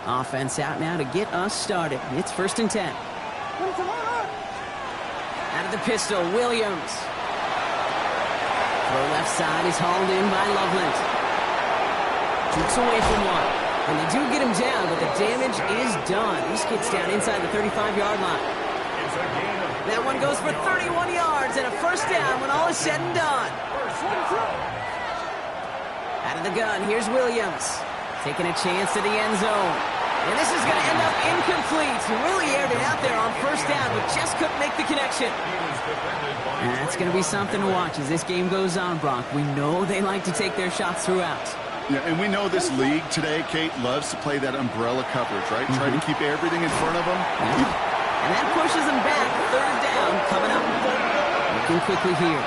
Offense out now to get us started. It's 1st and 10. Out of the pistol, Williams. Throw left side is hauled in by Loveland. Shoots away from one. And they do get him down, but the damage is done. This gets down inside the 35-yard line. That one goes for 31 yards and a 1st down when all is said and done. Out of the gun, here's Williams. Taking a chance to the end zone. And this is going to end up incomplete. He really aired it out there on 1st down, but just couldn't make the connection. And that's going to be something to watch as this game goes on, Brock. We know they like to take their shots throughout. Yeah, and we know this league today, Kate, loves to play that umbrella coverage, right? Try to keep everything in front of them. And that pushes them back. 3rd down coming up. Looking quickly here.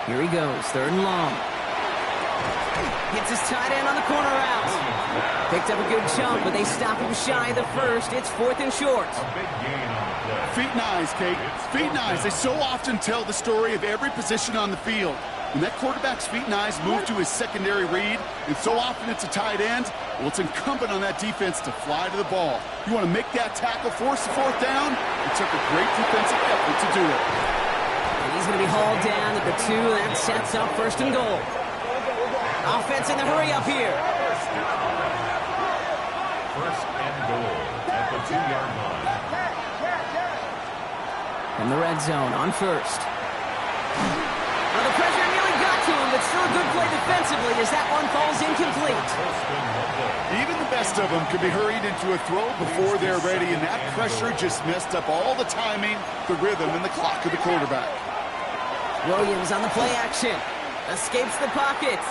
Here he goes, 3rd and long. Gets his tight end on the corner out. Picked up a good chunk, but they stop him shy of the 1st. It's 4th and short. Feet and eyes, Kate. Feet and eyes. They so often tell the story of every position on the field. When that quarterback's feet and eyes move to his secondary read, and so often it's a tight end, well, it's incumbent on that defense to fly to the ball. You want to make that tackle, force the 4th down? It took a great defensive effort to do it. And he's going to be hauled down at the 2. That sets up 1st and goal. Offense in the hurry up here. 1st and goal at the 2-yard line. From the red zone on 1st. Well, the pressure nearly got to him, but still a good play defensively as that one falls incomplete. Even the best of them could be hurried into a throw before they're ready, and that pressure just messed up all the timing, the rhythm, and the clock of the quarterback. Williams on the play action. Escapes the pocket.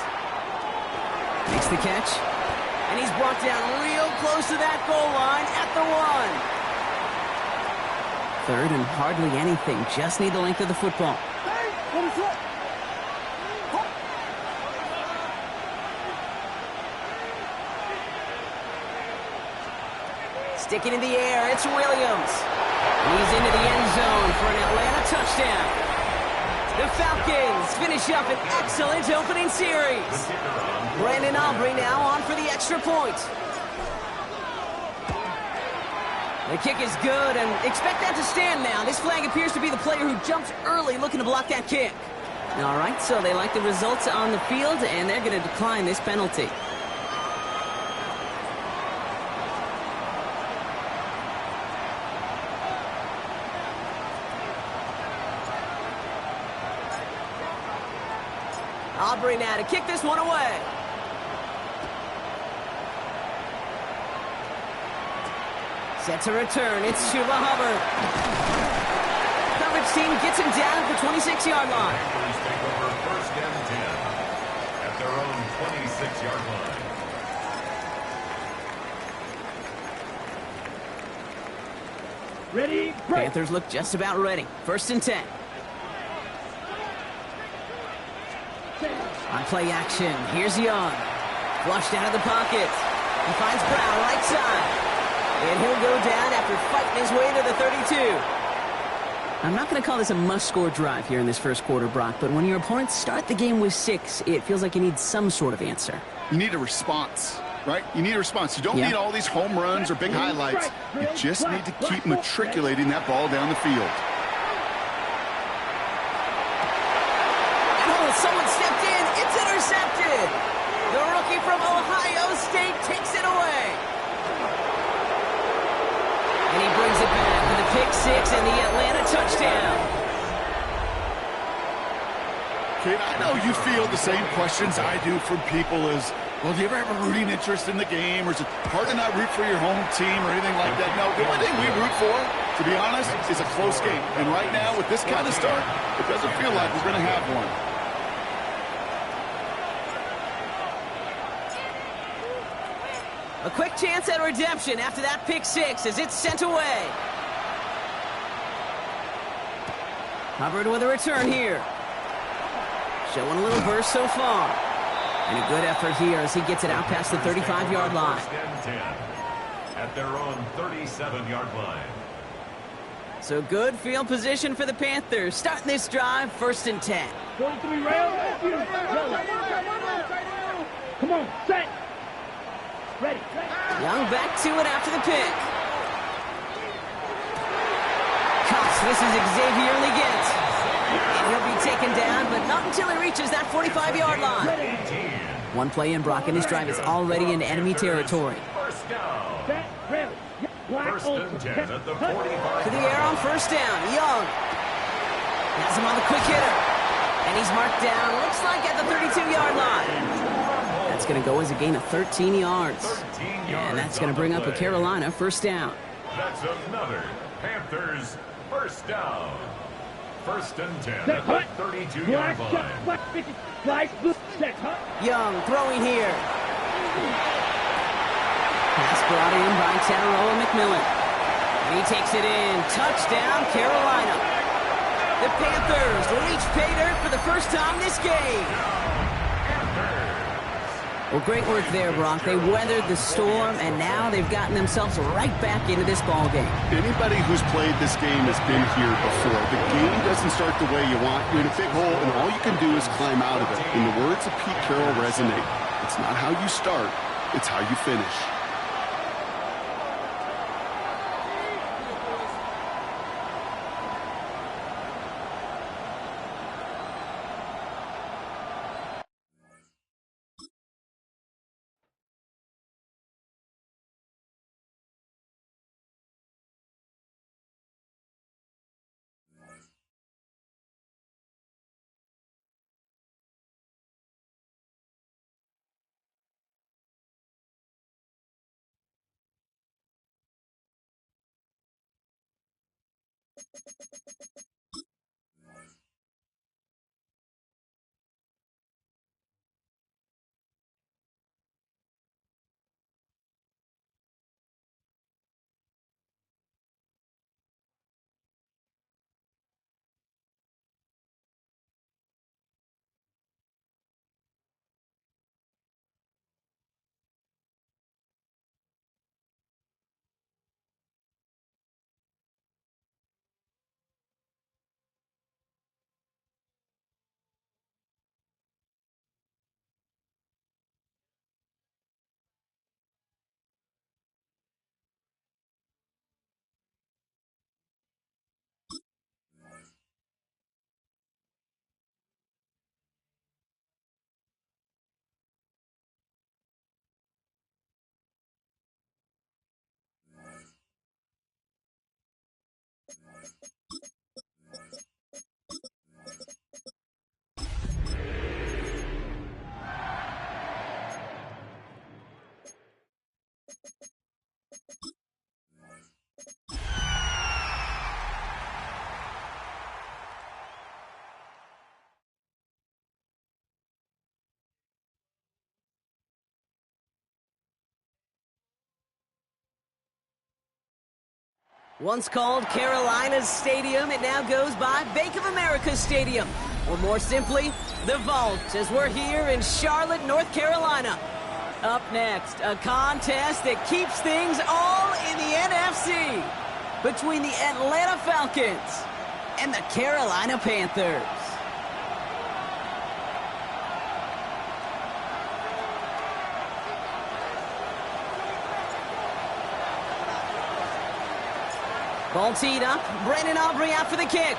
Makes the catch. And he's brought down real close to that goal line at the 1. 3rd and hardly anything. Just need the length of the football. Sticking in the air, it's Williams. And he's into the end zone for an Atlanta touchdown. The Falcons finish up an excellent opening series. Brandon Aubrey now on for the extra point. The kick is good, and expect that to stand now. This flag appears to be the player who jumped early looking to block that kick. All right, so they like the results on the field, and they're going to decline this penalty. Aubrey now to kick this one away. Set to return. It's Chuba Hubbard. Coverage team gets him down at the 26-yard line. Take over 1st and 10 at their own 26-yard line. Ready, break. Panthers look just about ready. 1st and 10. On play action, here's Young. Flushed out of the pocket. He finds Brown right side. And he'll go down after fighting his way to the 32. I'm not going to call this a must-score drive here in this 1st quarter, Brock, but when your opponents start the game with 6, it feels like you need some sort of answer. You need a response, right? You need a response. You don't need all these home runs or big highlights. You just need to keep matriculating that ball down the field. Oh, someone stepped in. It's intercepted. The rookie from Ohio State takes it away. And he brings it back with a pick 6 and the Atlanta touchdown. Kate, I know you feel the same questions I do from people as, well, do you ever have a rooting interest in the game? Or is it hard to not root for your home team or anything like that? No, the only thing we root for, to be honest, is a close game. And right now, with this kind of start, it doesn't feel like we're going to have one. A quick chance at redemption after that pick 6 as it's sent away. Hubbard with a return here. Showing a little burst so far. And a good effort here as he gets it out past the 35-yard line. First and 10 at their own 37-yard line. So good field position for the Panthers. Starting this drive, 1st and 10. Come on, set. Ready. Young back to it after the pick. Cuffs, this is Xavier Leggett. And he'll be taken down, but not until he reaches that 45-yard line. One play in, Brock, and this drive is already into enemy territory. First down. Set. Ready. First and 10 at the 45. To the air on 1st down. Young has him on the quick hitter. And he's marked down, looks like at the 32-yard line. That's going to go as a gain of 13 yards. And that's going to bring up a Carolina 1st down. That's another Panthers first down. First and 10 at the 32-yard line. Young throwing here. Pass brought in by Tataroa McMillan. And he takes it in. Touchdown, Carolina. The Panthers reach pay dirt for the first time this game. Well, great work there, Brock. They weathered the storm, and now they've gotten themselves right back into this ball game. Anybody who's played this game has been here before. The game doesn't start the way you want. You're in a big hole, and all you can do is climb out of it. And the words of Pete Carroll resonate. It's not how you start, it's how you finish. Once called Carolina's Stadium, it now goes by Bank of America Stadium. Or more simply, the Vault, as we're here in Charlotte, North Carolina. Up next, a contest that keeps things all in the NFC between the Atlanta Falcons and the Carolina Panthers. Ball teed up. Brandon Aubrey out for the kick.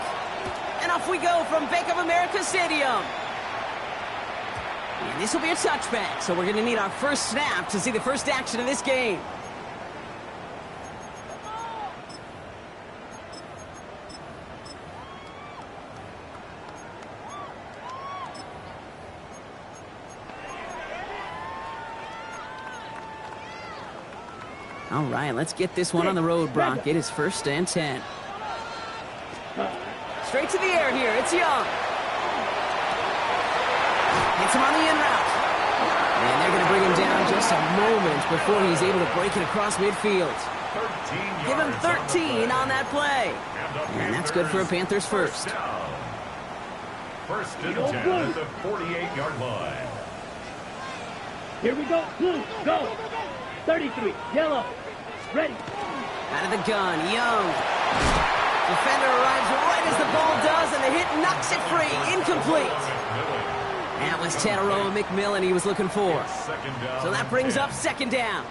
And off we go from Bank of America Stadium. And this will be a touchback, so we're going to need our first snap to see the first action of this game. All right, let's get this one on the road, Brock. It is 1st and 10. Straight to the air here. It's Young. Gets him on the in route. And they're going to bring him down just a moment before he's able to break it across midfield. Give him 13 on that play. And that's good for a Panthers first. First and 10 at the 48-yard line. Here we go. Blue, go. 33, yellow. Ready. Out of the gun, Young. Defender arrives right as the ball does, and the hit knocks it free. Incomplete. That was Tataroa McMillan he was looking for. So that brings up second down.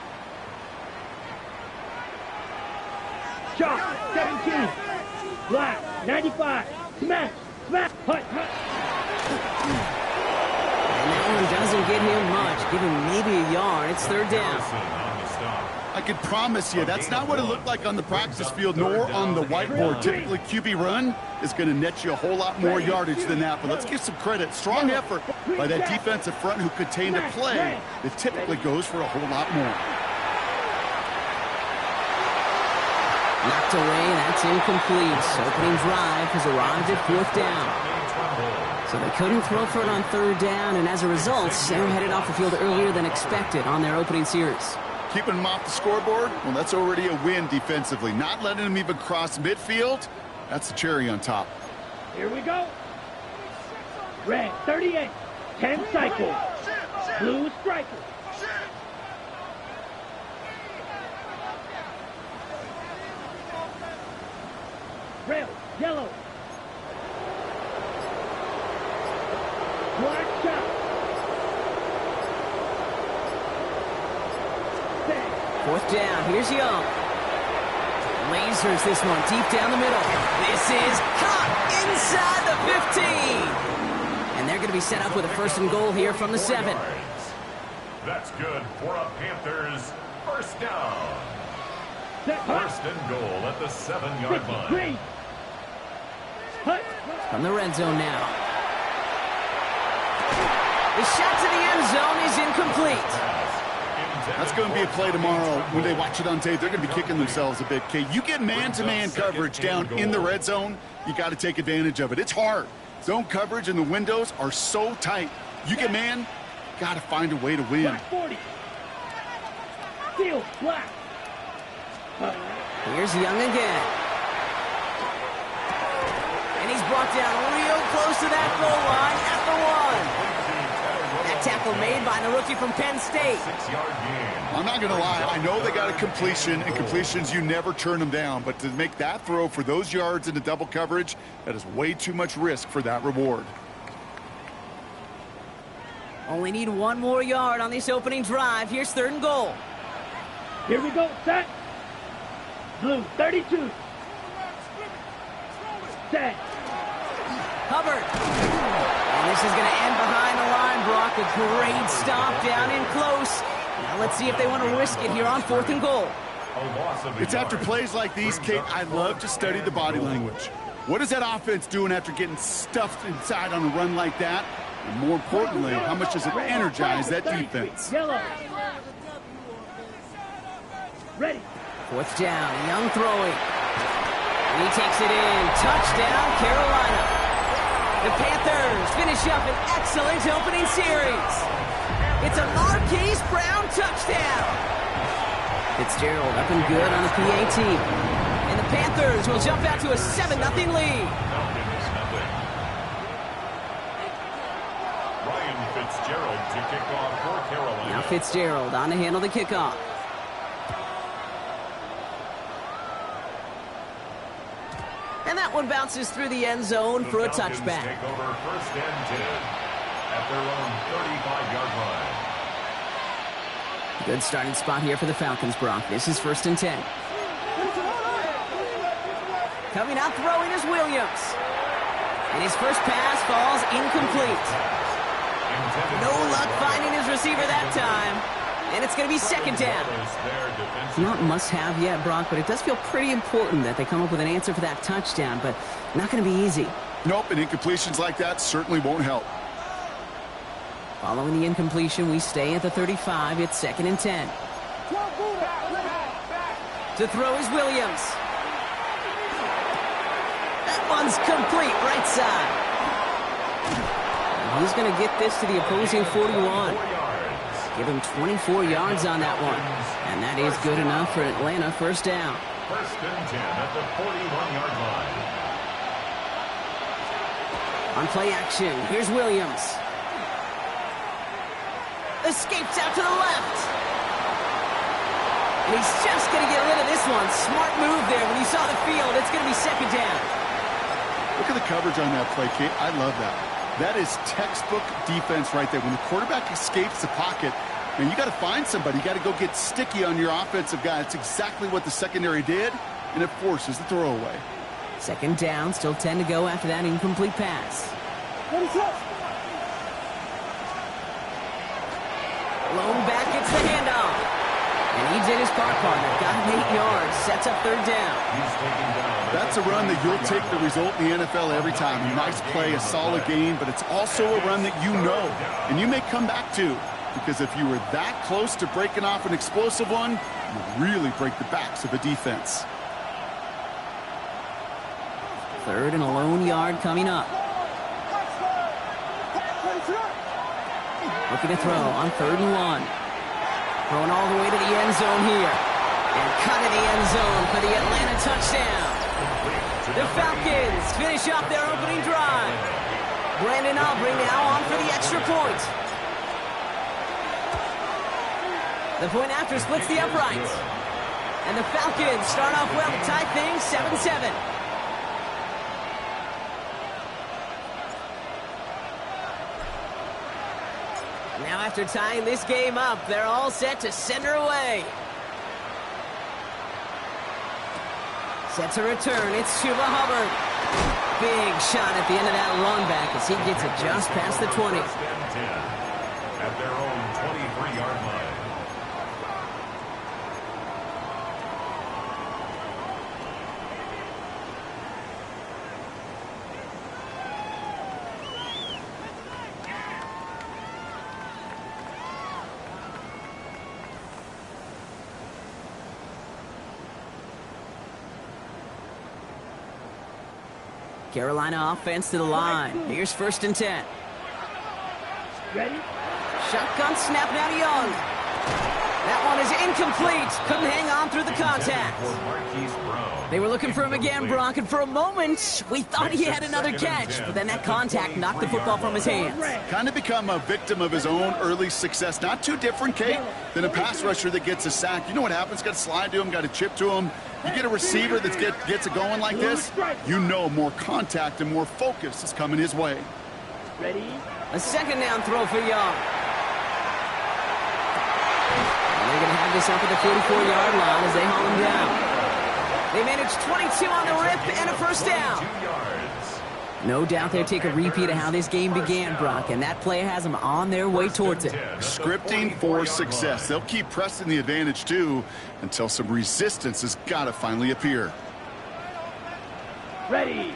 Shot, 17. Black, 95. Smash, smash, hut, hut. And that one doesn't get him much. Give him maybe a yard. It's third down. I can promise you, that's not what it looked like on the practice field, nor on the whiteboard. Typically, QB run is going to net you a whole lot more yardage than that. But let's give some credit. Strong effort by that defensive front who contained a play that typically goes for a whole lot more. Knocked away, that's incomplete. Opening drive has arrived at fourth down. So they couldn't throw for it on third down, and as a result, they're headed off the field earlier than expected on their opening series. Keeping them off the scoreboard, well, that's already a win defensively. Not letting them even cross midfield, that's the cherry on top. Here we go. Red, 38. 10 cycles. Blue striker. Red, yellow. Black shot. Fourth down, here's Young. Lasers this one deep down the middle. This is caught inside the 15. And they're going to be set up with a first and goal here from the 7. That's good for a Panthers first down. First and goal at the 7-yard line. From the red zone now. The shot to the end zone is incomplete. That's going to be a play tomorrow. When they watch it on tape, they're going to be kicking themselves a bit. Okay, you get man-to-man coverage down in the red zone, you got to take advantage of it. It's hard. Zone coverage and the windows are so tight. You get man, got to find a way to win. Black 40. Field, black. Here's Young again. And he's brought down real close to that goal line at the 1. That tackle made by the rookie from Penn State. I'm not going to lie. I know they got a completion, and completions, you never turn them down. But to make that throw for those yards into double coverage, that is way too much risk for that reward. Only need one more yard on this opening drive. Here's third and goal. Here we go. Set. Blue, 32. Set. Hubbard. And this is going to end behind the line, Brock. A great stop down in close. Now let's see if they want to risk it here on fourth and goal. It's after plays like these, Kate, I love to study the body language. What is that offense doing after getting stuffed inside on a run like that? And more importantly, how much does it energize that defense? Yellow. Ready. Fourth down, Young throwing. And he takes it in. Touchdown, Carolina. The Panthers finish up an excellent opening series. It's a Marquise Brown touchdown. Fitzgerald up and good on the PAT. And the Panthers will jump out to a 7-0 lead. Ryan Fitzgerald to kick off for Carolina. Now Fitzgerald on to handle the kickoff. And that one bounces through the end zone for a touchback. Take over first and 10 at their own 35-yard line. Good starting spot here for the Falcons, Brock. This is first and 10. Coming out throwing is Williams. And his first pass falls incomplete. No luck finding his receiver that time. And it's going to be second down. Not must-have yet, Brock, but it does feel pretty important that they come up with an answer for that touchdown, but not going to be easy. Nope, and incompletions like that certainly won't help. Following the incompletion, we stay at the 35. It's second and 10. To throw is Williams. That one's complete, right side. And he's going to get this to the opposing 41. Give him 24 yards on that one. And that is good enough for Atlanta first down. First and 10 at the 41-yard line. On play action, here's Williams. Escapes out to the left. And he's just going to get rid of this one. Smart move there. When he saw the field, it's going to be second down. Look at the coverage on that play, Kate. I love that. That is textbook defense right there. When the quarterback escapes the pocket, man, you got to find somebody. You got to go get sticky on your offensive guy. It's exactly what the secondary did, and it forces the throwaway. Second down, still 10 to go after that incomplete pass. Lone back gets the handoff. And he did his part, partner. Got him 8 yards. Sets up third down. That's a run that you'll take the result in the NFL every time. A nice play, a solid game, but it's also a run that you know and you may come back to. Because if you were that close to breaking off an explosive one, you really break the backs of a defense. Third and a lone yard coming up. Looking to throw on 3rd and 1. Throwing all the way to the end zone here. And cut in the end zone for the Atlanta touchdown. The Falcons finish up their opening drive. Brandon Aubrey now on for the extra point. The point after splits the uprights. And the Falcons start off well to tie things 7-7. Now after tying this game up, they're all set to send her away. Set to return, it's Chuba Hubbard. Big shot at the end of that run back as he gets it just past the 20. At their own 23-yard line. Carolina offense to the line. Here's 1st and 10. Ready? Shotgun snap now to Young. That one is incomplete. Couldn't hang on through the contact. They were looking for him again, Brock, and for a moment, we thought he had another catch. But then that contact knocked the football from his hands. Kind of become a victim of his own early success. Not too different, Kate, than a pass rusher that gets a sack. You know what happens? Got to slide to him, got to chip to him. You get a receiver that gets it going like this, you know more contact and more focus is coming his way. Ready? A second down throw for Young. And they're going to have this up at the 44-yard line as they haul him down. They managed 22 on the rip and a 1st down. 2 yards. No doubt they'll take a repeat of how this game began, Brock, and that play has them on their way towards it. Scripting for success. They'll keep pressing the advantage, too, until some resistance has got to finally appear. Ready.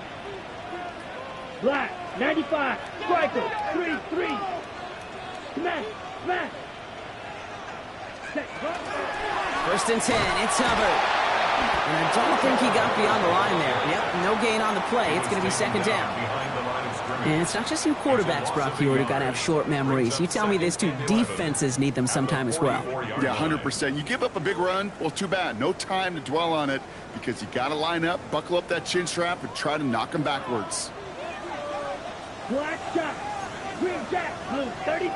Black, 95, striker, 3-3. Smash, smash. Set, run. 1st and 10, it's Hubbard. And I don't think he got beyond the line there. Yep, no gain on the play. It's going to be 2nd down. And it's not just you quarterbacks, Brock, you already got to have short memories. You tell me this too, defenses need them sometime as well. Yeah, 100%. You give up a big run, well, too bad. No time to dwell on it because you got to line up, buckle up that chin strap, and try to knock them backwards. Black shot. Green jack, blue, 32.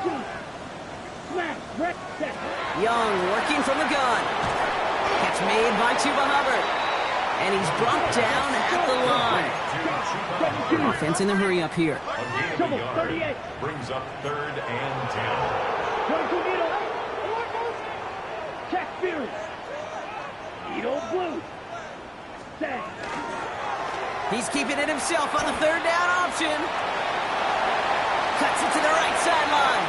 Smash, wreck, set. Young working from the gun. Catch made by Chuba Hubbard. And he's brought down at the line. Offense in the hurry up here. Double, 38. Brings up 3rd and 10. 22 needle. Check Fury. Needle blue. Set. He's keeping it himself on the 3rd down option. Cuts it to the right sideline.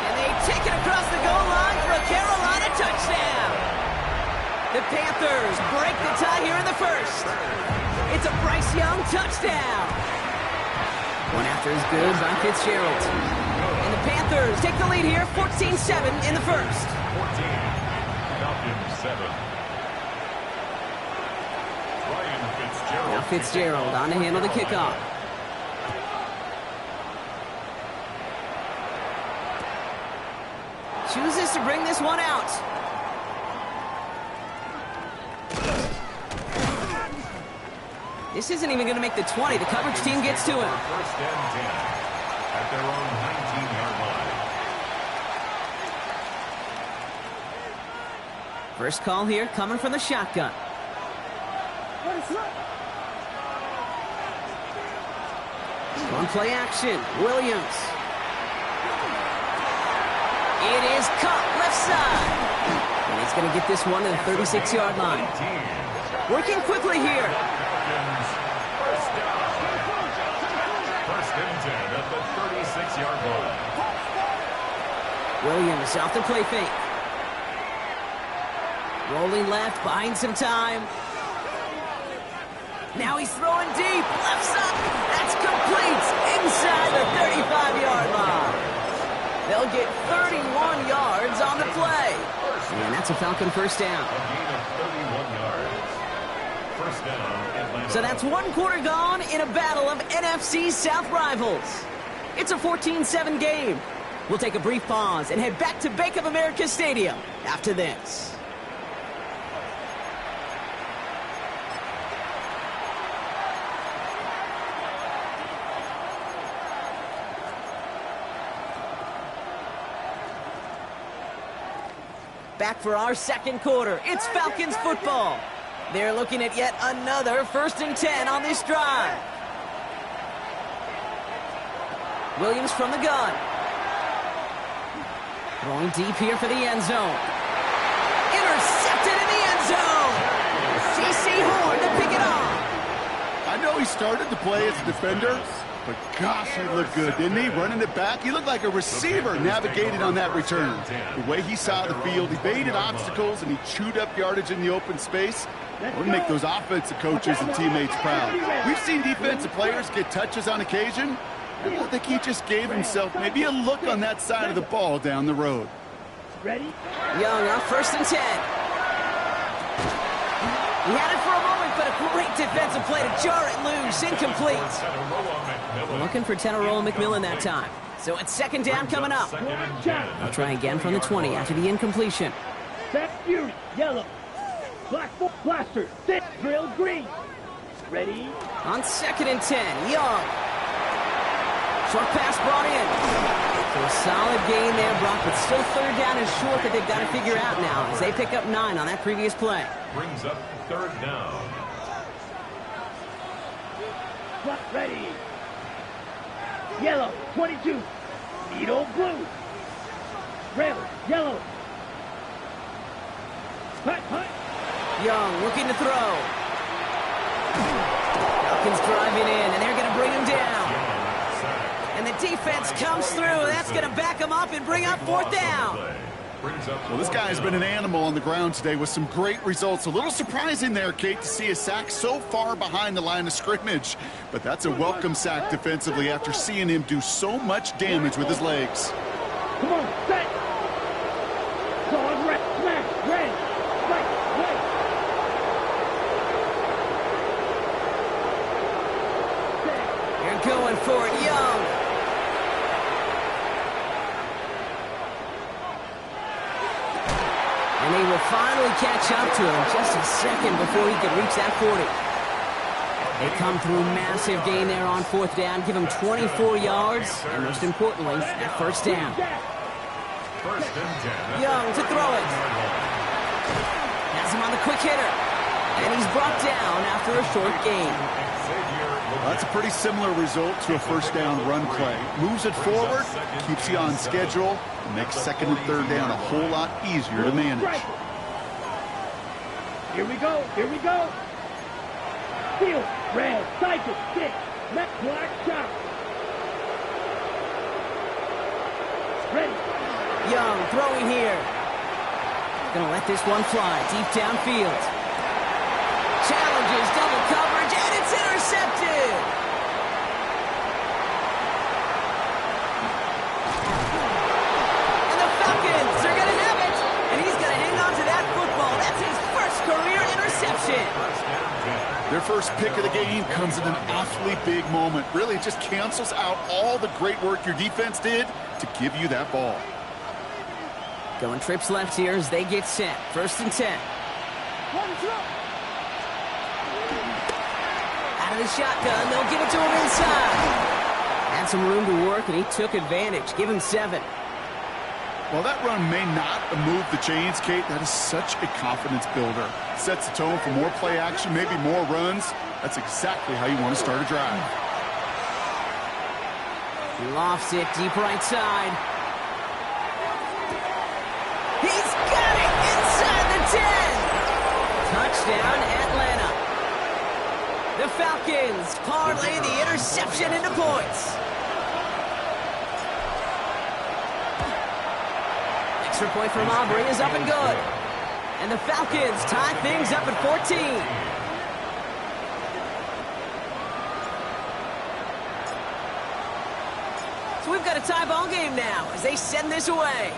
And they take it across the goal line for a Carolina touchdown. The Panthers break the tie here in the 1st. It's a Bryce Young touchdown. One after is good by Fitzgerald. And the Panthers take the lead here, 14-7 in the 1st. 14. Falcons 7. Now Fitzgerald on to handle the kickoff. Chooses to bring this one out. This isn't even going to make the 20. The coverage team gets to him. at their own 19-yard line. First call here coming from the shotgun. On play action, Williams. It is caught left side. And he's going to get this one to the 36-yard line. Working quickly here. First down. First and 10 at the 36-yard line. Williams off the play fake. Rolling left, buying some time. Now he's throwing deep, left side. That's complete inside the 35-yard line. They'll get 31 yards on the play. And that's a Falcon first down. A gain of 31 yards. First down, Atlanta. So that's one quarter gone in a battle of NFC South rivals. It's a 14-7 game. We'll take a brief pause and head back to Bank of America Stadium after this. Back for our second quarter. It's Falcons football. They're looking at yet another 1st and 10 on this drive. Williams from the gun. Throwing deep here for the end zone. Intercepted in the end zone. C.C. Horn to pick it off. I know he started to play as a defender, but gosh, he looked good, didn't he? Running it back, he looked like a receiver navigating on that return. The way he saw the field, he baited obstacles, and he chewed up yardage in the open space. It would make those offensive coaches and teammates proud. We've seen defensive players get touches on occasion. I don't think he just gave himself maybe a look on that side of the ball down the road. Ready? Young on 1st and 10. He had it for a moment, but a great defensive play to jar it loose. Incomplete. Looking for Tenaroa McMillan that time. So it's second down coming up. I'll try again from the 20 after the incompletion. Back Fury, yellow. Black Blaster, thick, drill, green. Ready? On 2nd and 10, Young. Short pass brought in. So a solid gain there, Brock, but still 3rd down and short that they've got to figure out now as they pick up 9 on that previous play. Brings up 3rd down. Ready? Yellow, 22. Needle, blue. Red, yellow. Hut, hut. Young looking to throw. Falcons driving in, and they're going to bring him down. And the defense comes through. That's going to back him up and bring up 4th down. Well, this guy's been an animal on the ground today with some great results. A little surprising there, Kate, to see a sack so far behind the line of scrimmage. But that's a welcome sack defensively after seeing him do so much damage with his legs. Come on, set. Dog, red, smash, red. Right, right. They're going for it, Young. And they will finally catch up to him just a second before he could reach that 40. They come through massive gain there on 4th down, give him 24 yards, and most importantly, that 1st down. Young to throw it. Has him on the quick hitter. And he's brought down after a short gain. Well, that's a pretty similar result to a 1st down run play. Moves it forward, keeps you on schedule, and makes 2nd and 3rd down a whole lot easier to manage. Here we go, here we go. Field, red, cycle, stick, left, black, shot. Ready. Young throwing here. Gonna let this one fly deep downfield. Challenges double coverage, and it's intercepted. And the Falcons are gonna have it, and he's gonna hang on to that football. That's his first career interception. Their first pick of the game comes at an awfully big moment. Really, it just cancels out all the great work your defense did to give you that ball. Going trips left here as they get set. 1st and 10. Out of the shotgun, they'll give it to him inside. Had some room to work, and he took advantage. Give him 7. Well, that run may not move the chains, Kate. That is such a confidence builder. Sets the tone for more play action, maybe more runs. That's exactly how you want to start a drive. He lofts it deep right side. He's got it inside the 10. Touchdown, Atlanta. The Falcons parlay the interception into points. Extra point from Aubrey is up and good. And the Falcons tie things up at 14. So we've got a tie ball game now as they send this away.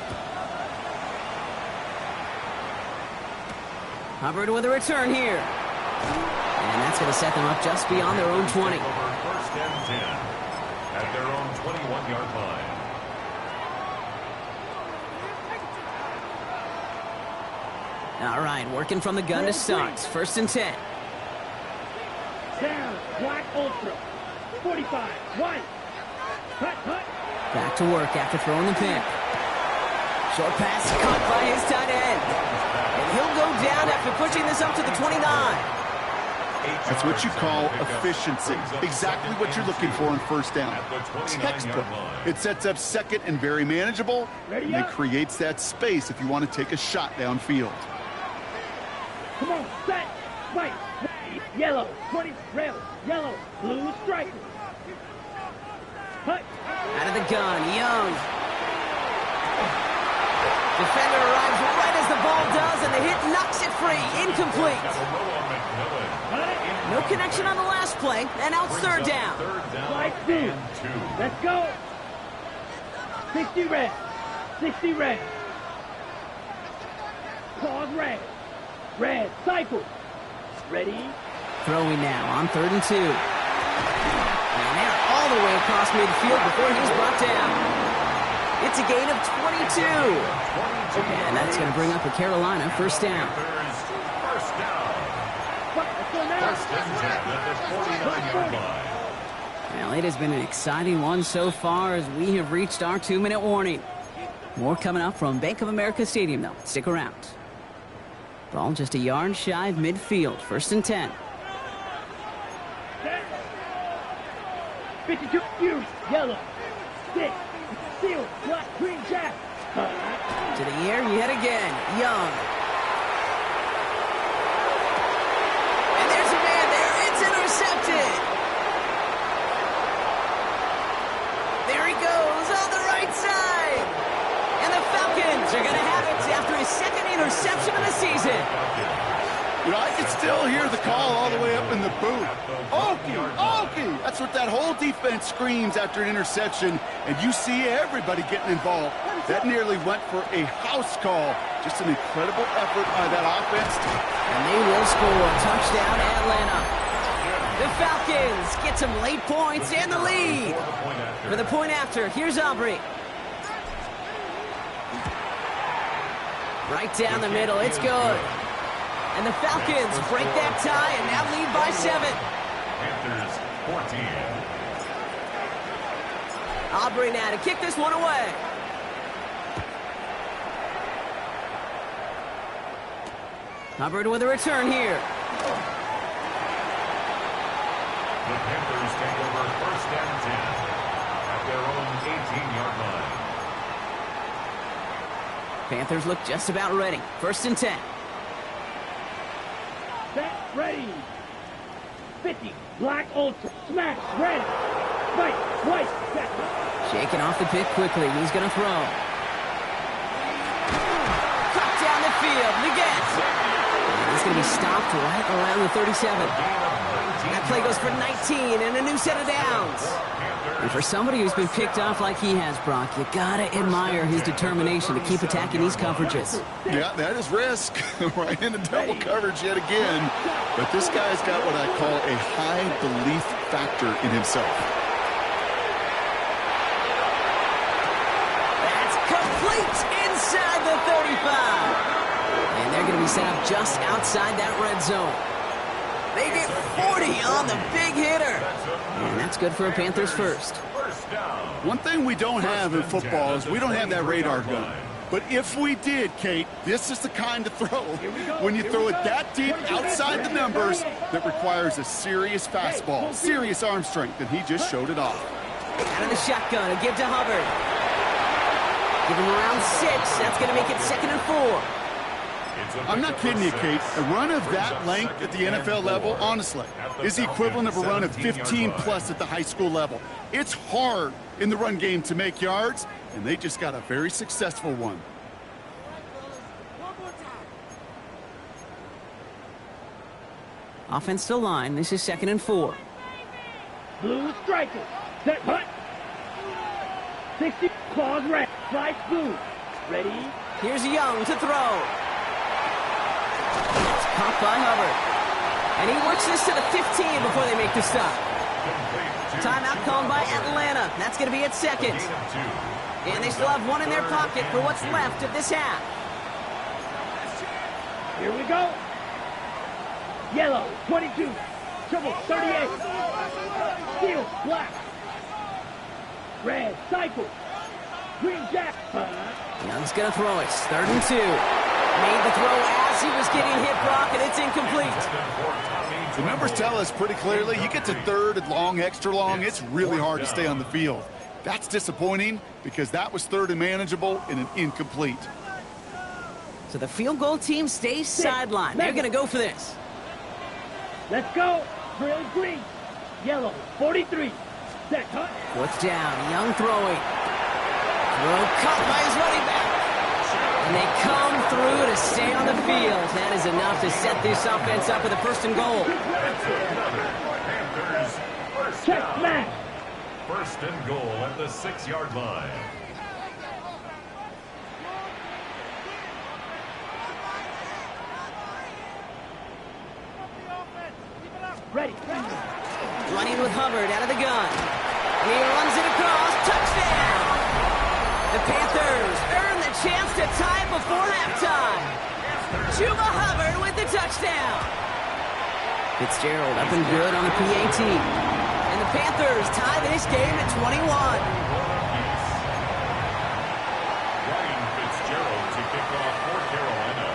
Hubbard with a return here. And that's going to set them up just beyond their own 20. First and 10 at their own 21-yard line. All right, working from the gun to start. First and 10. Down, black ultra. 45, white. Cut. Back to work after throwing the pick. Short pass caught by his tight end. And he'll go down after pushing this up to the 29. That's what you call efficiency. Exactly what you're looking for on first down. Textbook. It sets up second and very manageable, and it creates that space if you want to take a shot downfield. Come on, set, white, yellow, 20, red, yellow, blue, striker. Cut. Out of the gun, Young. Defender arrives right as the ball does, and the hit knocks it free. Incomplete. No connection on the last play, and now it's third down. Slide 2. Let's go. 60 red. 60 red. Pause red. Red. Cycle. Ready. Throwing now on 3rd and 2. And they're all the way across midfield before he's brought down. It's a gain of 22. And that's going to bring up a Carolina first down. First down. First and 10 at the 49-yard line. Well, it has been an exciting one so far as we have reached our 2-minute warning. More coming up from Bank of America Stadium, though. Stick around. Ball just a yard shy of midfield. First and 10. 52, Fury, yellow, 6, steel, black, green, jack. To the air yet again. Young. And there's a man there. It's intercepted. There he goes on the right side. And the Falcons are going to have it after his second interception of the season. You know, I can still hear the call all the way up in the booth. Okie! That's what that whole defense screams after an interception, and you see everybody getting involved. That nearly went for a house call. Just an incredible effort by that offense. And they will score. Touchdown, Atlanta. The Falcons get some late points and the lead. For the point after, here's Aubrey. Right down the middle, it's good. And the Falcons break that tie and now lead by 7. Panthers 14. Aubrey now to kick this one away. Hubbard with a return here. The Panthers take over first and 10 at their own 18-yard line. Panthers look just about ready. First and 10. Set, ready. 50, black ultra, smash, red, white, set. Shaking off the pick quickly. He's going to throw. Cut down the field. Leggett. He's going to be stopped right around the 37. That play goes for 19 and a new set of downs. And for somebody who's been picked off like he has, Brock, you got to admire his determination to keep attacking these coverages. Yeah, that is risk. Right into double coverage yet again. But this guy's got what I call a high belief factor in himself. That's complete inside the 35. And they're going to be set up just outside that red zone. They get 40 on the big hitter. And that's good for a Panthers first. First down. One thing we don't have in football is we don't have that radar gun. But if we did, Kate, this is the kind of throw, when you throw it that deep outside the numbers, that requires a serious fastball, serious arm strength, and he just showed it off. Out of the shotgun, a give to Hubbard. Give him around 6. That's going to make it 2nd and 4. I'm not kidding you, Kate. A run of that length at the NFL level, honestly, is the equivalent of a run of 15-plus at the high school level. It's hard in the run game to make yards, and they just got a very successful one. Offense to line. This is 2nd and 4. Blue striker. Set punt. 60. Claws red. Slice blue. Ready? Here's Young to throw. It's caught by Hubbard. And he works this to the 15 before they make the stop. Timeout called by Atlanta. That's going to be at 2nd. And they still have one in their pocket for what's left of this half. Here we go. Yellow, 22. Triple, 38. Steel, black. Red, cycle. Green jack. Young's going to throw it. 3rd and 2. Made the throw as he was getting hit, Brock, and it's incomplete. The numbers tell us pretty clearly, you get to 3rd and long, extra long, it's really hard to stay on the field. That's disappointing because that was 3rd and manageable and an incomplete. So the field goal team stays sidelined. They're going to go for this. Let's go. Drill green. Yellow, 43. Set cut. 4th down. Young throwing. Throw cut by his running back. And they come through to stay on the field. That is enough to set this offense up with a 1st and goal. Check match. 1st and goal at the 6-yard line. Ready. Running with Hubbard out of the gun. He runs it across. Touchdown! The Panthers earn the chance to tie it before halftime. Chuba Hubbard with the touchdown. Fitzgerald up and good on the PAT. And the Panthers tie this game at 21. Ryan Fitzgerald to kick off for Carolina.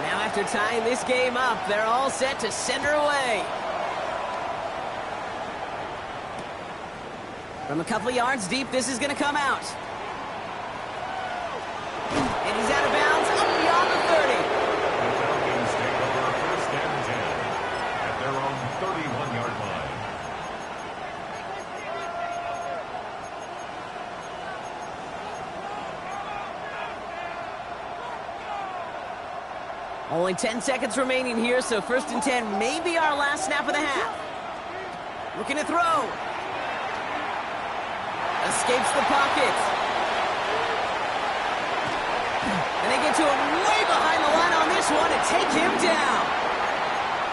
Now after tying this game up, they're all set to send her away. From a couple of yards deep, this is going to come out. And he's out of bounds up beyond the 30. The Falcons take over 1st and 10 at their own 31-yard line. Only 10 seconds remaining here, so 1st and 10 may be our last snap of the half. Looking to throw. Escapes the pocket. And they get to him way behind the line on this one and take him down.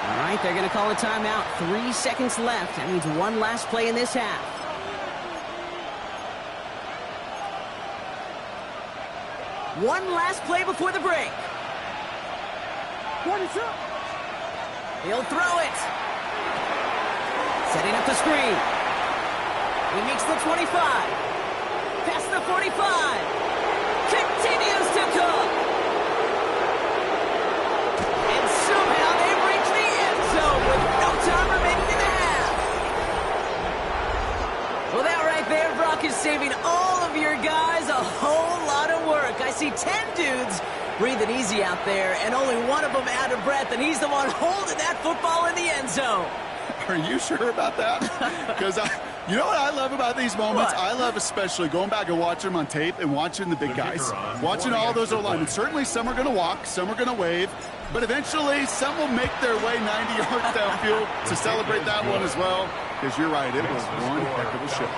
All right, they're going to call a timeout. 3 seconds left. That means one last play in this half. One last play before the break. What is up? He'll throw it. Setting up the screen. He makes the 25. Past the 45. Continues to cook. And somehow they've reached the end zone with no time remaining in the half. Well, that right there, Brock, is saving all of your guys a whole lot of work. I see 10 dudes breathing easy out there, and only one of them out of breath, and he's the one holding that football in the end zone. Are you sure about that? Because you know what I love about these moments? What? I love especially going back and watching them on tape and watching the big guys. Watching all those O-linemen. Certainly some are going to walk, some are going to wave, but eventually some will make their way 90 yards downfield to celebrate that one as well. Because you're right, it was one heck of a show.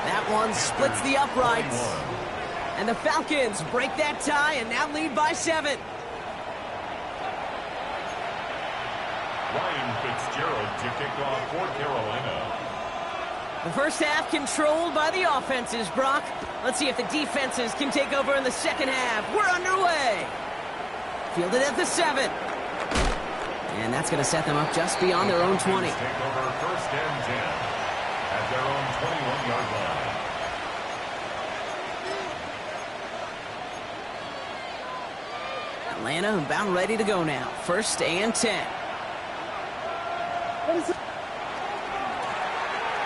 That one splits the uprights. And the Falcons break that tie and now lead by 7. Ryan Fitzgerald to kick off for Carolina. The first half controlled by the offenses, Brock. Let's see if the defenses can take over in the second half. We're underway. Fielded at the 7. And that's going to set them up just beyond their own 20. Take over 1st and 10 at their own 21-yard line. Atlanta about ready to go now. 1st and 10.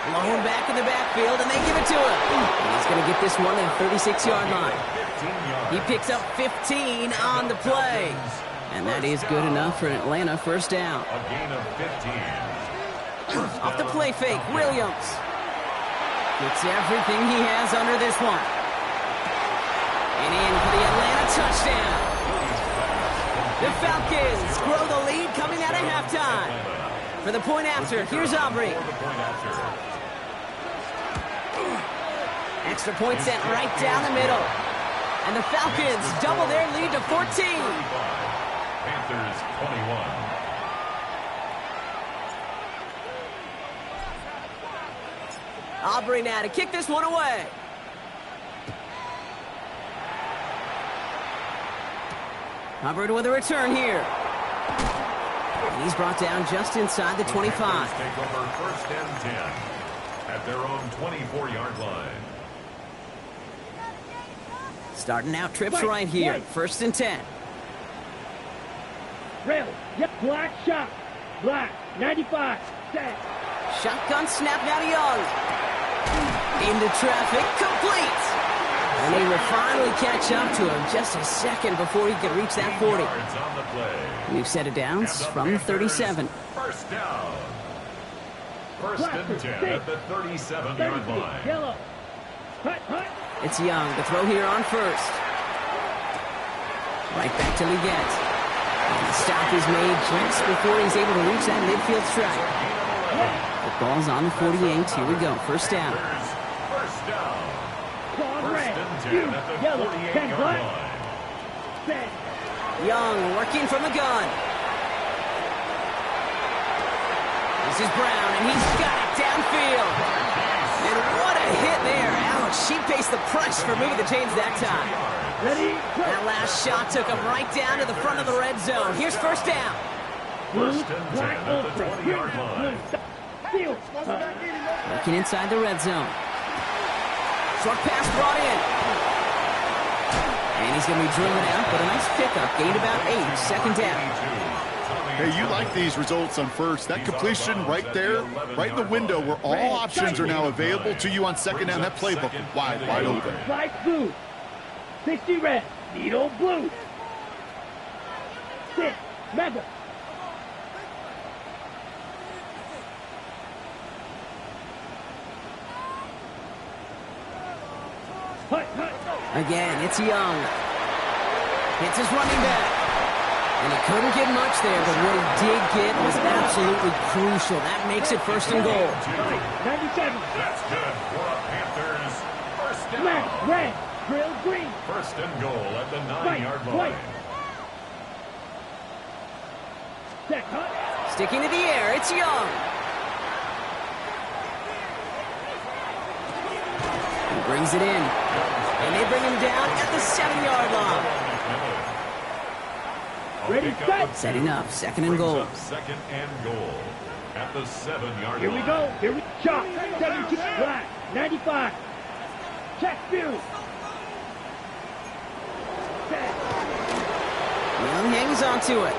Blown back in the backfield, and they give it to him. And he's going to get this one at the 36-yard line. He picks up 15 on the play. And that is good enough for an Atlanta 1st down. A gain of 15. Off the play fake, Williams. Gets everything he has under this one. And in for the Atlanta touchdown. The Falcons grow the lead coming out of halftime. For the point after, here's Aubrey. Extra point sent right down the middle. And the Falcons double their lead to 14. Panthers 21. Aubrey now to kick this one away. Hubbard with a return here. And he's brought down just inside the 25. Take over 1st and 10 at their own 24-yard line. Starting out trips right here. 1st and 10. Rail. Yep. Black shot. Black. 95. Set. Shotgun snap now to Young. Into traffic. Complete. And they will finally catch up to him just a second before he can reach that 40. On the play. We've set it down from the 37. 1st down. 1st and 10 at the 37-yard line. Yellow. Hut, hut. It's Young. The throw here on 1st. Right back to Leggett. And the stop is made just before he's able to reach that midfield strike. The ball's on the 48. Here we go. 1st down. 1st down. Claw 1st red. and 10 You. at the Yellow. 10 48-yard black. line. Set. Young working from the gun. This is Brown, and he's got it downfield. And what a hit there. Ouch, she faced the price for moving the chains that time. Ready. That last shot took him right down to the front of the red zone. Here's 1st down. Blue. 1st and 10 Black at the ultra. 20-yard line. Field. Working inside the red zone. Short pass brought in. And he's going to be driven out, but a nice pickup. Gained about 8. 2nd down. Hey, you like these results on 1st. That completion right there, right in the window where all options are now available to you on 2nd down. That playbook is wide open. Slice blue. 60 red. Needle blue. Sit. Mega. Hut, hut. Again, it's Young. Hits his running back. And he couldn't get much there, but what he did get was absolutely crucial. That makes it 1st and goal. 97. That's good for the Panthers. 1st down. Black, red, grill, green. 1st and goal at the White, 9-yard white. line. Set, hut. Sticking to the air, it's Young. He brings it in. And they bring him down at the 7-yard line. Ready, set. Setting up, 2nd and goal. 2nd and goal at the 7-yard line. Here we go. Here we shot. 72 black. 95. Check view. Set. Young hangs on to it.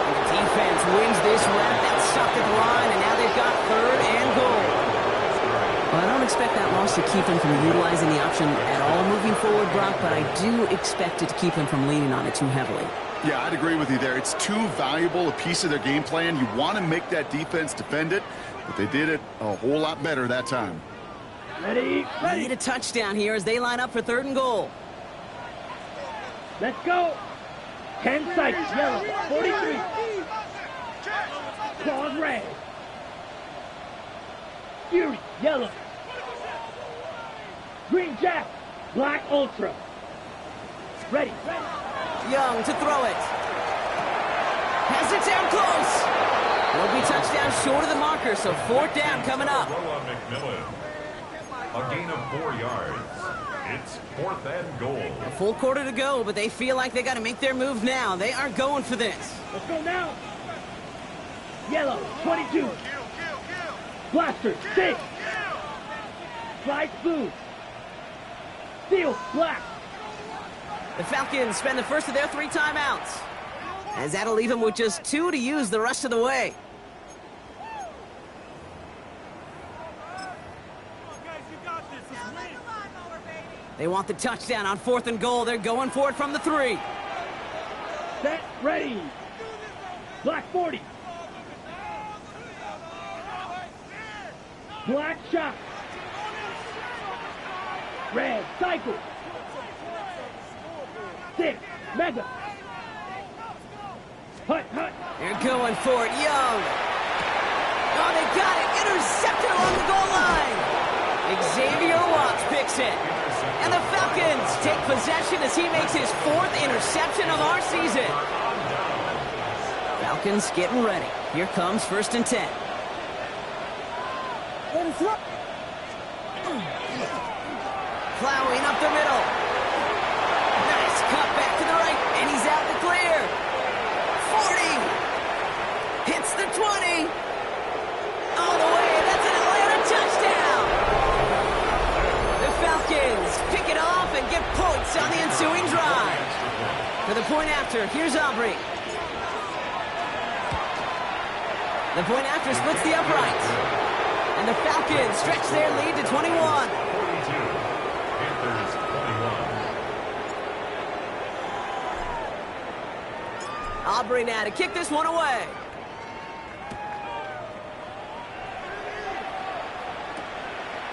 And the defense wins this rep. That's stuck at the line, and now they've got 3rd and goal. Well, I don't expect that loss to keep him from utilizing the option at all moving forward, Brock, but I do expect it to keep him from leaning on it too heavily. Yeah, I'd agree with you there. It's too valuable a piece of their game plan. You want to make that defense defend it, but they did it a whole lot better that time. Ready, They ready. need a touchdown here as they line up for 3rd and goal. Let's go. 10 sights, yellow. 43. Claws red. Fury, yellow. Green jack, black ultra. Ready, ready. Young to throw it. Has it down close. Will be touchdown short of the marker, so 4th down coming up. Throw on McMillan. A gain of 4 yards. It's 4th and goal. A full quarter to go, but they feel like they got to make their move now. They are going for this. Let's go now. Yellow, 22. Blaster, 6. Slide blue. Steel, black. The Falcons spend the first of their 3 timeouts, as that'll leave them with just 2 to use the rest of the way. They want the touchdown on 4th and goal. They're going for it from the 3. Set, ready. Black 40. Black shot. Red cycle. 6, mega. Hut, hut. They're going for it, Young. Oh, they got it. Intercepted along the goal line. Xavier Watts picks it. And the Falcons take possession as he makes his 4th interception of our season. Falcons getting ready. Here comes 1st and 10. Plowing up the middle. Nice cut back to the right, and he's out the clear. 40. Hits the 20. All the way. That's an Atlanta touchdown. The Falcons pick it off and get points on the ensuing drive. For the point after, here's Aubrey. The point after splits the uprights. And the Falcons stretch their lead to 21. 42. Panthers 21. Aubrey now to kick this one away.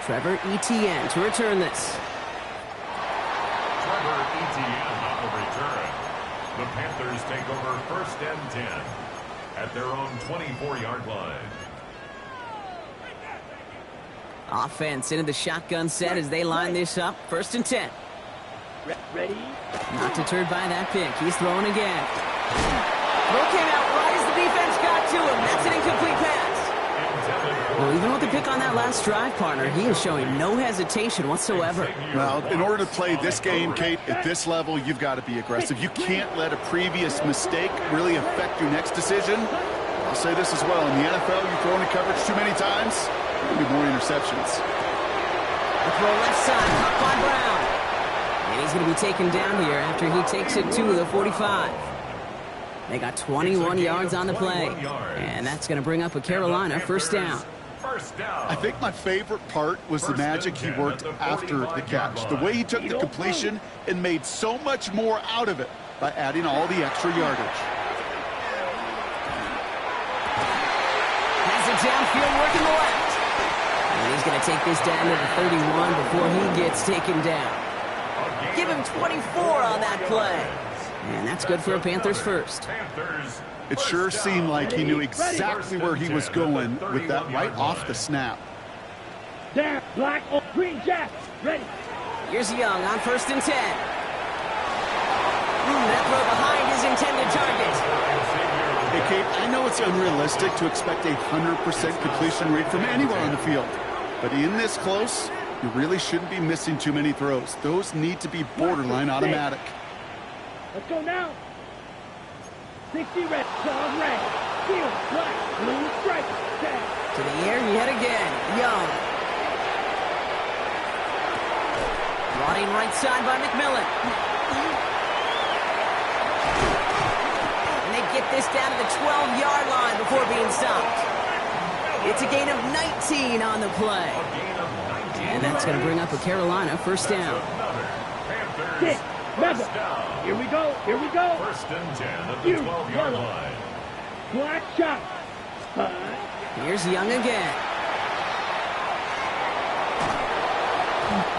Trevor Etienne to return this. Trevor Etienne on the return. The Panthers take over 1st and 10 at their own 24-yard line. Offense into the shotgun set as they line this up. 1st and 10. Ready. Not deterred by that pick. He's throwing again. Throw came out right as the defense got to him. That's an incomplete pass. Well, even with the pick on that last drive, partner, he is showing no hesitation whatsoever. Well, in order to play this game, Kate, at this level, you've got to be aggressive. You can't let a previous mistake really affect your next decision. I'll say this as well. In the NFL, you throw into coverage too many times, there'll be more interceptions. The throw left side, caught by Brown. And he's going to be taken down here after he takes it to the 45. They got 21 yards on the play. And that's going to bring up a Carolina 1st down. I think my favorite part was the magic he worked after the catch. The way he took the completion and made so much more out of it by adding all the extra yardage. Has it downfield working the left. And he's going to take this down to the 31 before he gets taken down. Give him 24 on that play. And that's good for a Panthers 1st. It sure seemed like he knew exactly where he was going with that right off the snap. Down, black, green jack, ready. Here's Young on 1st and 10. That throw behind his intended target. Hey, Kate, I know it's unrealistic to expect a 100% completion rate from anywhere on the field. But in this close, you really shouldn't be missing too many throws. Those need to be borderline automatic. Let's go now. 60 red, claws red, steel, black, blue stripe, down. To the air, yet again, Young. Brought in right side by McMillan. And they get this down to the 12-yard line before being stopped. It's a gain of 19 on the play. And that's going to bring up a Carolina 1st down. Six, mega. Here we go, here we go. 1st and 10 at the 12-yard line. Black shot. Here's Young again.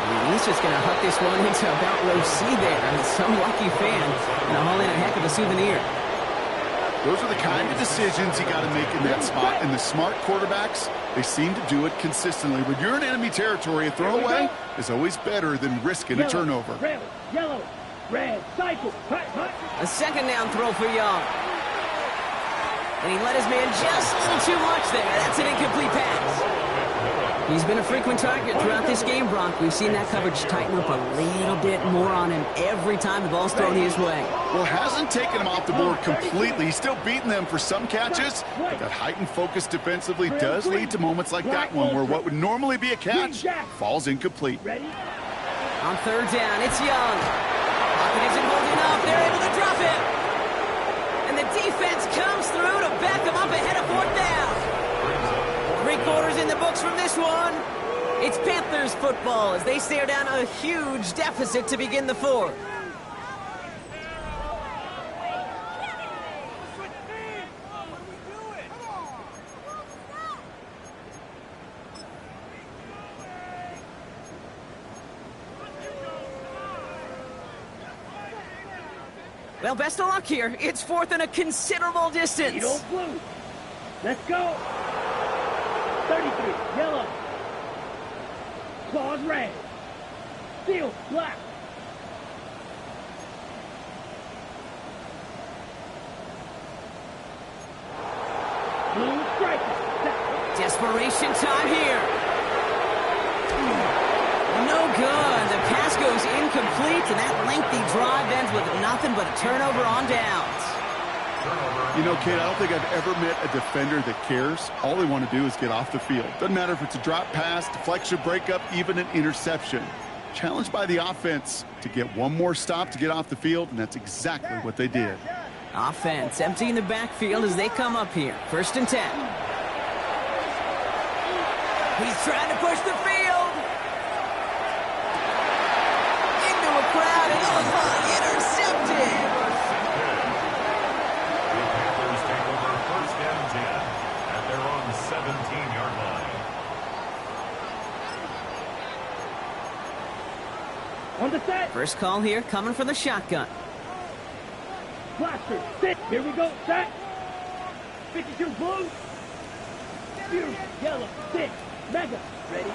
And he's just going to huck this one into about row C there. And some lucky fan and haul in a heck of a souvenir. Those are the kind of decisions you got to make in that spot. And the smart quarterbacks, they seem to do it consistently. When you're in enemy territory, a throwaway is always better than risking a turnover. Red, yellow, red, cycle, hut, hut. A 2nd down throw for Young. And he let his man just a little too much there. That's an incomplete pass. He's been a frequent target throughout this game, Brock. We've seen that coverage tighten up a little bit more on him every time the ball's thrown his way. Well, hasn't taken him off the board completely. He's still beating them for some catches, but that heightened focus defensively does lead to moments like that one where what would normally be a catch falls incomplete. On third down, it's Young. Pocket isn't holding up. They're able to drop it. And the defense comes through to back them up ahead of fourth down. 3 quarters in the books from this one. It's Panthers football as they stare down a huge deficit to begin the fourth. Well, best of luck here. It's fourth and a considerable distance. Blue. Let's go. 33, yellow. Claws red. Steel, black. Blue striker. Desperation time here. No good. The pass goes incomplete, and that lengthy drive ends with nothing but a turnover on downs. You know, Kate, I don't think I've ever met a defender that cares. All they want to do is get off the field. Doesn't matter if it's a drop pass, deflection, breakup, even an interception. Challenged by the offense to get one more stop to get off the field, and that's exactly what they did. Offense emptying the backfield as they come up here. 1st and 10. He's trying to push the field. Into a crowd, and intercepted. On the set. First call here coming from the shotgun. Blaster, sit. Here we go. Set. 52 blue. Fuse, yellow, sit. Mega. Ready.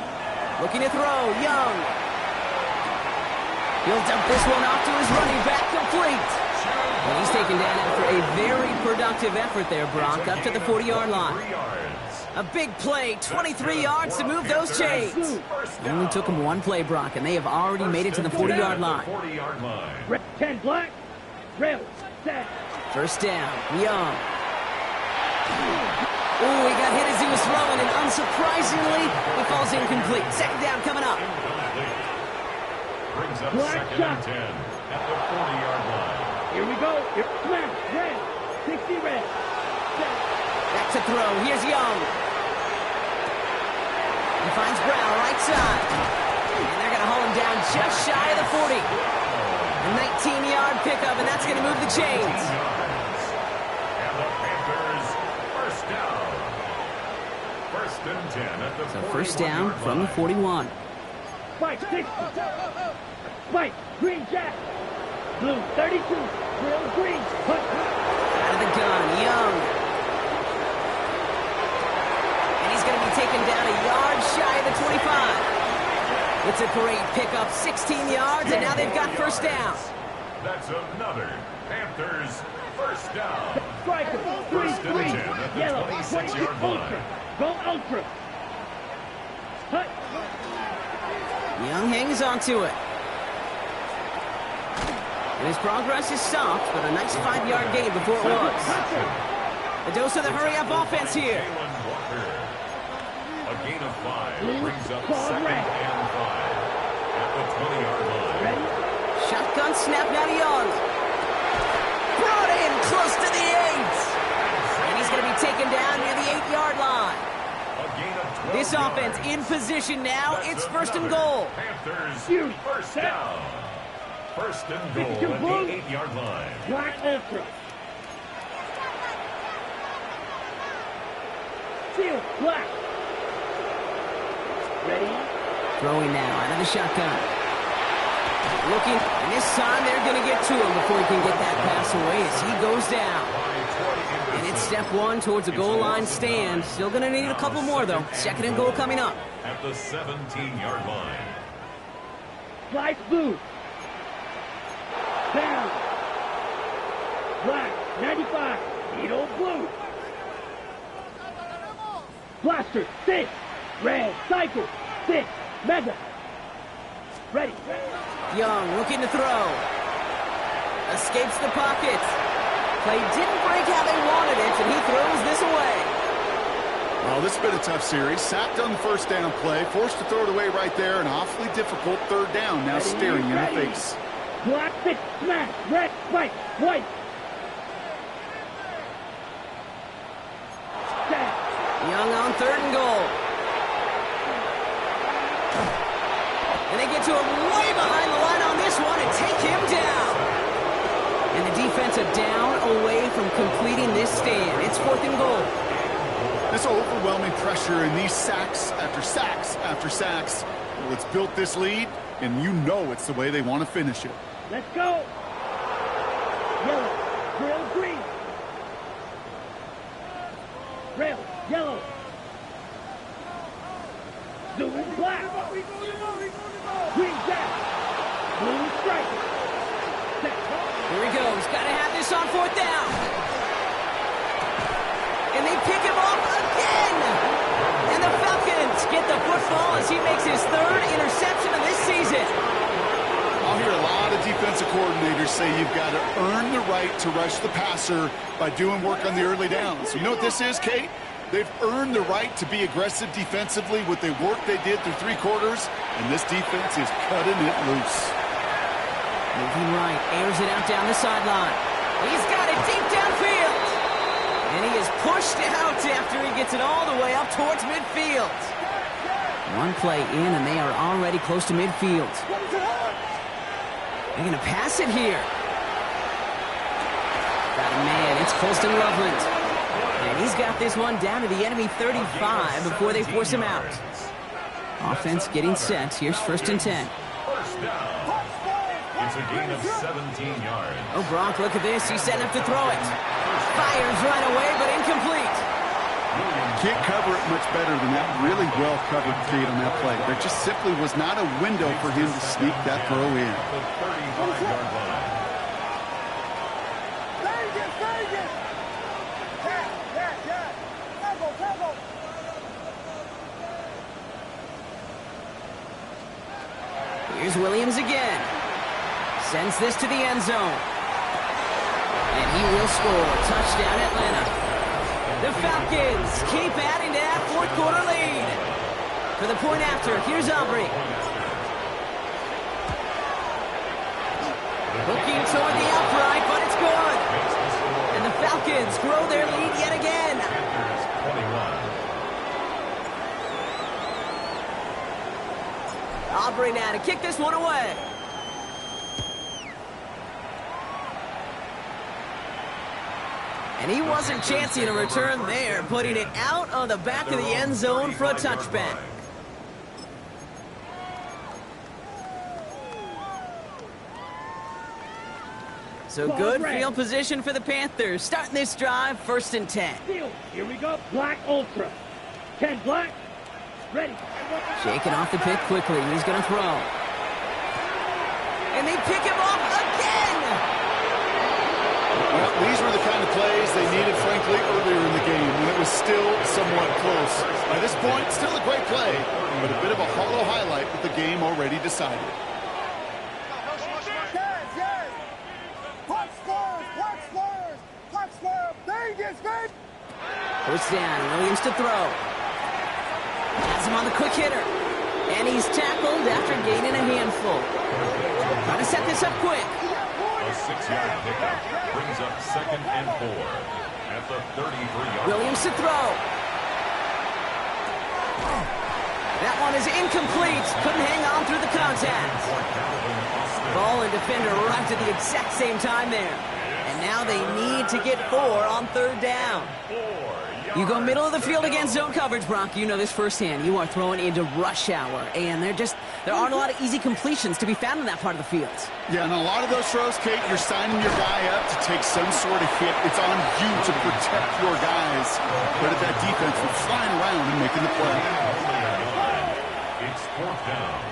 Looking to throw. Young. He'll dump this one off to his running back, complete. And he's taken down after a very productive effort there, Brock, up to the 40-yard line. A big play, 23 yards to move those chains. It only took them one play, Brock, and they have already made it to the 40-yard line. 10 black. Rail. Set. First down. Young. Ooh, he got hit as he was throwing, and unsurprisingly, it falls incomplete. Second down coming up. Brings up second and 10 at the 40-yard line. Here we go. Smash. Red. 60 red. Set. Back to throw. Here's Young. He finds Brown, right side. And they're going to haul him down just shy of the 40. A 19-yard pickup, and that's going to move the chains. And the Panthers, first down. 1st and 10 at the 41 So first down from the 41. Spike, 60. Spike, green jack. Blue, 32. Grill, green. Out of the gun, Young. And he's going to be taken down a yard shy of the 25. It's a great pickup, 16 yards, and now they've got first down. That's another Panthers first down. Striker, green, 1st and 10 at the yellow, 26-yard line. Go ultra. Hut. Young hangs on to it. And his progress is stopped, but a nice 5-yard gain before it was. A dose of the hurry-up offense here. A gain of 5 brings up second and 5 at the 20-yard line. Shotgun snap now to Young. Brought in close to the 8. And he's going to be taken down near the 8-yard line. A gain of 12 This offense in position now. It's 1st and goal. Panthers first down. 1st and goal at the 8-yard line. Black ultra. Steel, black. Ready? Throwing now out of the shotgun. Looking, and this time they're going to get to him before he can get that pass away as he goes down. And it's step 1 towards a goal line stand. Still going to need a couple more, though. 2nd and goal coming up. At the 17-yard line. Slice blue. Down. Black, 95. Needle blue. Blaster, 6. Red, cycle. 6, Mega. Ready. Young looking to throw. Escapes the pocket. Play didn't break how they wanted it, and he throws this away. Well, this has been a tough series. Sacked on the first down play, forced to throw it away right there, an awfully difficult third down now staring in the face. Block 6, smash, red, spike, white. Young on 3rd and goal. And they get to him way behind the line on this one and take him down. And the defensive down away from completing this stand. It's 4th and goal. This overwhelming pressure and these sacks after sacks after sacks, well, it's built this lead, and you know it's the way they want to finish it. Let's go. Yellow, drill green. Rail, yellow. Zoom black. Green jack. Blue stripe. Set. Here he goes. Got to have this on 4th down. And they pick him off again. And the Falcons get the football as he makes his 3rd interception of this season. I'll hear a lot of defensive coordinators say you've got to earn the right to rush the passer by doing work on the early downs. You know what this is, Kate? They've earned the right to be aggressive defensively with the work they did through 3 quarters, and this defense is cutting it loose. Moving right, airs it out down the sideline. He's got it deep downfield. And he is pushed out after he gets it all the way up towards midfield. One play in, and they are already close to midfield. They're going to pass it here. Got a man. It's Colston Loveland. And he's got this one down to the enemy 35 before they force him out. Offense getting set. Here's 1st and 10. First down. It's a gain of 17 yards. Oh, Brock, look at this. He's setting up to throw it. Fires right away, but incomplete. Can't cover it much better than that. Really well covered, Kate, on that play. There just simply was not a window for him to sneak that throw in. The 35-yard line. Here's Williams again. Sends this to the end zone. And he will score. Touchdown, Atlanta. The Falcons keep adding to that 4th quarter lead. For the point after, here's Aubrey. Looking toward the upright, but it's good. And the Falcons grow their lead yet again. 21. Aubrey now to kick this one away. And he wasn't chancing a return there, putting it out on the back of the end zone for a touchback. So good field position for the Panthers. Starting this drive, 1st and 10. Here we go. Black Ultra. 10 black. Ready. Shaking off the pick quickly. He's going to throw. And they pick him off again. Well, these were the kind of plays they needed, frankly, earlier in the game when it was still somewhat close. By this point, still a great play, but a bit of a hollow highlight with the game already decided. First down, Williams to throw. Has him on the quick hitter. And he's tackled after gaining a handful. Trying to set this up quick. A 6-yard pickup brings up 2nd and 4 at the 33-yard. Williams to throw. That one is incomplete. Couldn't hang on through the contact. Ball and defender arrived at the exact same time there. And now they need to get 4 on 3rd down. You go middle of the field against zone coverage, Brock. You know this firsthand. You are throwing into rush hour, and there aren't a lot of easy completions to be found in that part of the field. Yeah, and a lot of those throws, Kate, you're signing your guy up to take some sort of hit. It's on you to protect your guys. But at that defense, we're flying around and making the play. It's 4th down.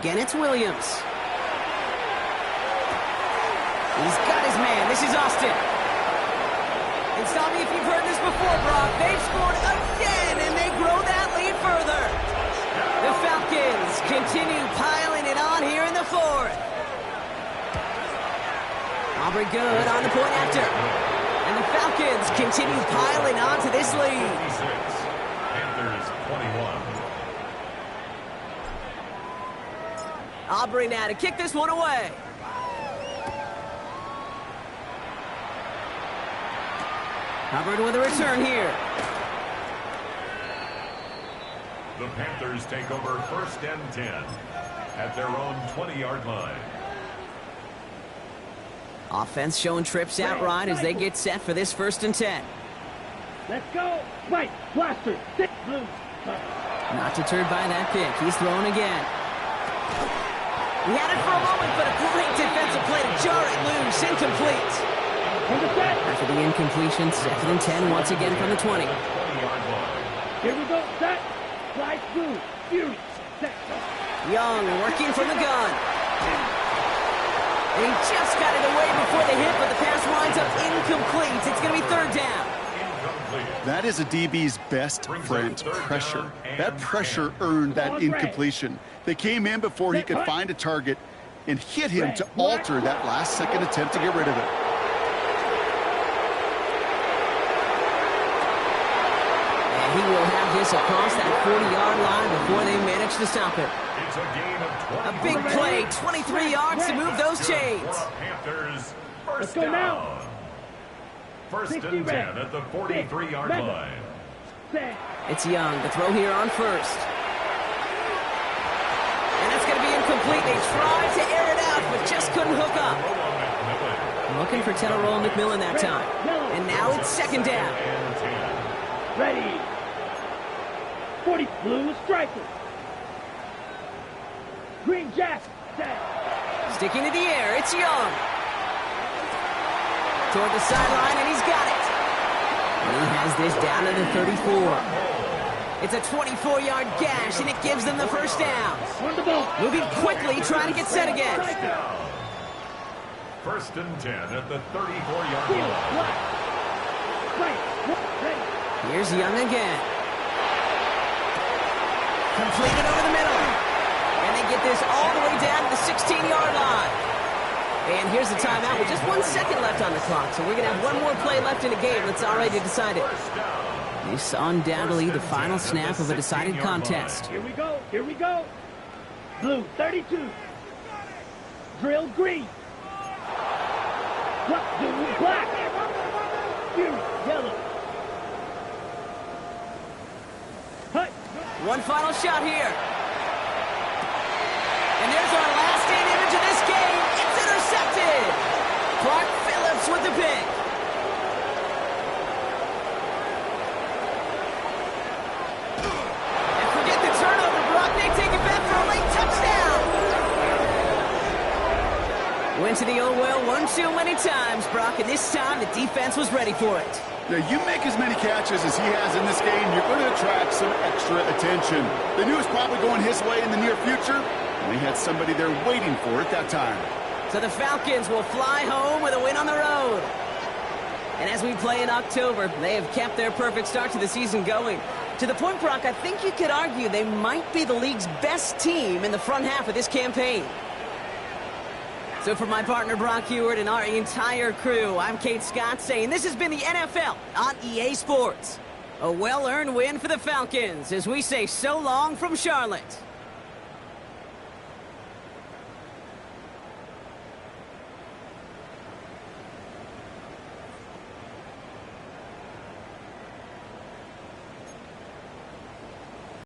Again, it's Williams. He's got his man. This is Austin. And stop me if you've heard this before, Brock. They've scored again, and they grow that lead further. The Falcons continue piling it on here in the fourth. Aubrey good on the point after. And the Falcons continue piling on to this lead. Panthers 21. Aubrey now to kick this one away. Hubbard with a return here. The Panthers take over 1st and 10 at their own 20-yard line. Offense showing trips outright as they get set for this 1st and 10. Let's go. Right. Blaster. Stick. Blue. Not deterred by that pick. He's throwing again. He had it for a moment, but a great defensive play to jar it loose. Incomplete. After the incompletion, 2nd and 10 once again from the 20. Here we go. Set. Slide through. Fury. Set. Young working from the gun. And he just got it away before the hit, but the pass winds up incomplete. It's going to be 3rd down. That is a DB's best friend, pressure. That pressure earned that incompletion. They came in before he could find a target and hit him to alter that last-second attempt to get rid of it. And he will have this across that 40-yard line before they manage to stop it. It's a gain of 20. A big play, 23 yards to move those chains. Panthers, Let's first go down. now. 1st and 10 at the 43-yard line. It's Young to throw here on 1st. And that's going to be incomplete. They tried to air it out, but just couldn't hook up. Looking for Teteroll McMillan that time. And now it's 2nd down. Ready. 40. Blue striker. Green Jack. Set. Sticking to the air, it's Young. Toward the sideline, and he's got it. And he has this down to the 34. It's a 24-yard gash, and it gives them the 1st down. Moving quickly, trying to get set again. 1st and 10 at the 34-yard line. Here's Young again. Completed over the middle. And they get this all the way down to the 16-yard line. And here's the timeout with just 1 second left on the clock. So we're going to have one more play left in the game that's already decided. This is undoubtedly the final snap of a decided contest. Here we go. Here we go. Blue 32. Drill green. Black. Fury yellow. Hut. One final shot here. And there's our last in image of this game. It's intercepted. Clark Phillips with the pick. And forget the turnover, Brock. They take it back for a late touchdown. Went to the old well one too many times, Brock, and this time the defense was ready for it. Now, you make as many catches as he has in this game, you're going to attract some extra attention. They knew it was probably going his way in the near future, and they had somebody there waiting for it that time. So the Falcons will fly home with a win on the road. And as we play in October, they have kept their perfect start to the season going. To the point, Brock, I think you could argue they might be the league's best team in the front half of this campaign. So for my partner, Brock Heward, and our entire crew, I'm Kate Scott saying this has been the NFL on EA Sports. A well-earned win for the Falcons as we say so long from Charlotte.